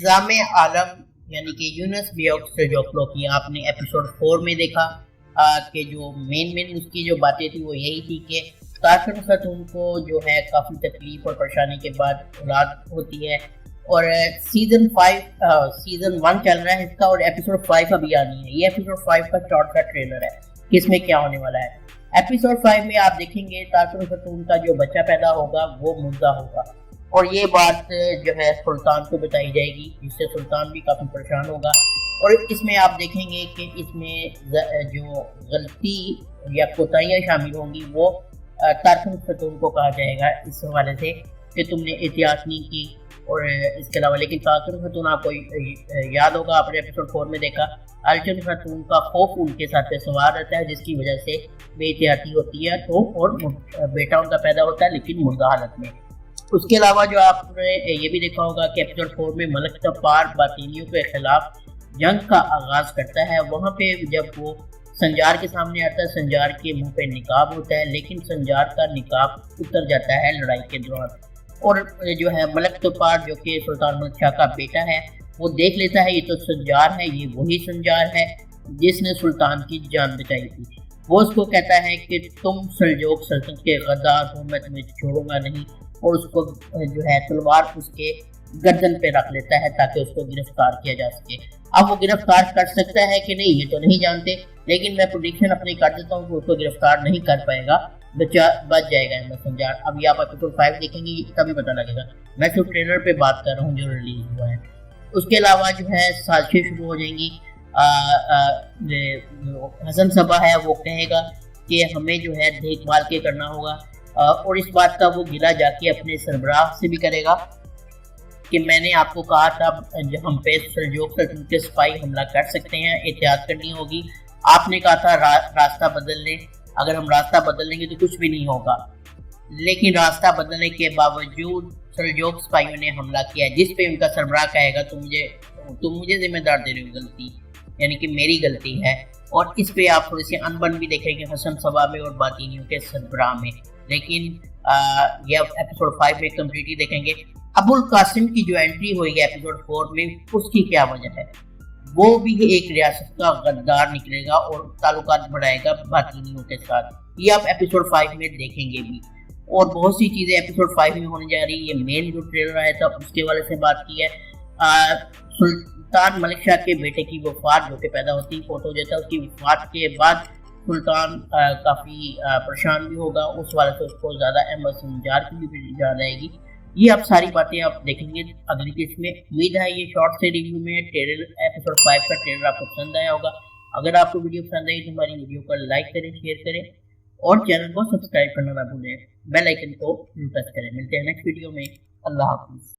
نظام عالم یعنی کہ یونس بیوک سرجوکلو کی آپ نے ایپیسوڈ 4 میں دیکھا کہ جو مین اس کی جو باتیں تھی وہ یہی تھی کہ کارکن خاتون کو جو ہے کافی تکلیف اور پریشانی کے بعد اولاد ہوتی ہے، اور سیزن 1 چل رہا ہے اس کا، اور ایپیسوڈ 5 ابھی آنی ہے۔ یہ ایپیسوڈ 5 کا شارٹ کا ٹریلر ہے کہ اس میں کیا ہونے والا ہے۔ ایپیسوڈ 5 میں آپ دیکھیں گے کارکن خاتون کا جو بچہ پیدا ہوگا وہ مردہ ہوگا، اور یہ بات جو ہے سلطان کو بتائی جائے گی، جس سے سلطان بھی کافی پریشان ہوگا۔ اور اس میں آپ دیکھیں گے کہ اس میں جو غلطی یا کوتاہیاں شامل ہوں گی وہ کارکن خاتون کو کہا جائے گا اس حوالے سے کہ تم نے احتیاط نہیں کی۔ اور اس کے علاوہ لیکن کارکن خاتون آپ کو یاد ہوگا، آپ نے ایپیسوڈ 4 میں دیکھا، الچن خاتون کا خوف ان کے ساتھ سوار رہتا ہے، جس کی وجہ سے بے احتیاطی ہوتی ہے تو اور بیٹا ان کا پیدا ہوتا ہے لیکن مردہ حالت میں۔ اس کے علاوہ جو آپ نے یہ بھی دیکھا ہوگا کہ ایپیسوڈ 4 میں ملک تپار باطینیوں کے خلاف جنگ کا آغاز کرتا ہے۔ وہاں پہ جب وہ سنجار کے سامنے آتا ہے، سنجار کے منہ پہ نقاب ہوتا ہے، لیکن سنجار کا نقاب اتر جاتا ہے لڑائی کے دوران، اور جو ہے ملک تپار جو کہ سلطان ملک شاہ کا بیٹا ہے وہ دیکھ لیتا ہے یہ تو سنجار ہے، یہ وہی سنجار ہے جس نے سلطان کی جان بچائی تھی۔ وہ اس کو کہتا ہے کہ تم سلجوق سلطنت کے غدار ہو، میں تمہیں چھوڑوں گا نہیں، اور اس کو جو ہے تلوار اس کے گردن پہ رکھ لیتا ہے تاکہ اس کو گرفتار کیا جا سکے۔ اب وہ گرفتار کر سکتا ہے کہ نہیں یہ تو نہیں جانتے، لیکن میں پریڈکشن اپنی کر دیتا ہوں کہ اس کو گرفتار نہیں کر پائے گا، بچ جائے گا احمد سنجار۔ اب یہ آپ ایپیسوڈ 5 دیکھیں گے تبھی پتہ لگے گا، میں صرف ٹریلر پہ بات کر رہا ہوں جو ریلیز ہوا ہے۔ اس کے علاوہ جو ہے سازشیں شروع ہو جائیں گی۔ حسن صبا ہے وہ کہے گا کہ ہمیں جو ہے دیکھ بھال کے کرنا ہوگا، اور اس بات کا وہ گلہ جا کے اپنے سربراہ سے بھی کرے گا کہ میں نے آپ کو کہا تھا جب ہم پہ سلجوق سلطنت کے سپاہی حملہ کر سکتے ہیں، احتیاط کرنی ہوگی، آپ نے کہا تھا راستہ بدل لیں، اگر ہم راستہ بدل لیں گے تو کچھ بھی نہیں ہوگا، لیکن راستہ بدلنے کے باوجود سلجوق سپاہیوں نے حملہ کیا، جس پہ ان کا سربراہ کہے گا تم مجھے ذمہ دار دے رہے ہو غلطی، یعنی کہ میری غلطی ہے۔ اور اس پہ آپ تھوڑی سی انبن بھی دیکھیں گے حسن صبا میں اور باطینیوں کے سربراہ میں، لیکن یہ ایپیسوڈ 5 میں کمپلیٹلی دیکھیں گے۔ ابو القاسم کی جو انٹری ہوئی ہے ایپیسوڈ 4 میں، اس کی کیا وجہ ہے؟ وہ بھی ایک ریاست کا غدار نکلے گا اور تعلقات بڑھائے گا باطینیوں کے ساتھ، یہ آپ ایپیسوڈ 5 میں دیکھیں گے بھی، اور بہت سی چیزیں ایپیسوڈ 5 میں ہونے جا رہی ہے۔ یہ مین جو ٹریلر آیا تھا اس کے والے سے بات کی ہے۔ سلطان ملک شاہ کے بیٹے کی وفات جو کہ پیدا ہوتی فوٹو دیتا ہے، اس کی وفات کے بعد سلطان کافی پریشان بھی ہوگا، اس والے سے اس کو زیادہ احمد سنجار کی بھی جان آئے گی۔ یہ آپ ساری باتیں آپ دیکھیں گے اگلی قسط میں۔ امید ہے یہ شارٹ سے ریویو میں ایپیسوڈ 5 کا ٹریلر آپ کو پسند آیا ہوگا۔ اگر آپ کو ویڈیو پسند آئی تو ہماری ویڈیو کو لائک کریں، شیئر کریں، اور چینل کو سبسکرائب کرنا نہ بھولیں، بیل آئیکن کو پریس کریں۔ ملتے ہیں نیکسٹ ویڈیو میں، اللہ حافظ۔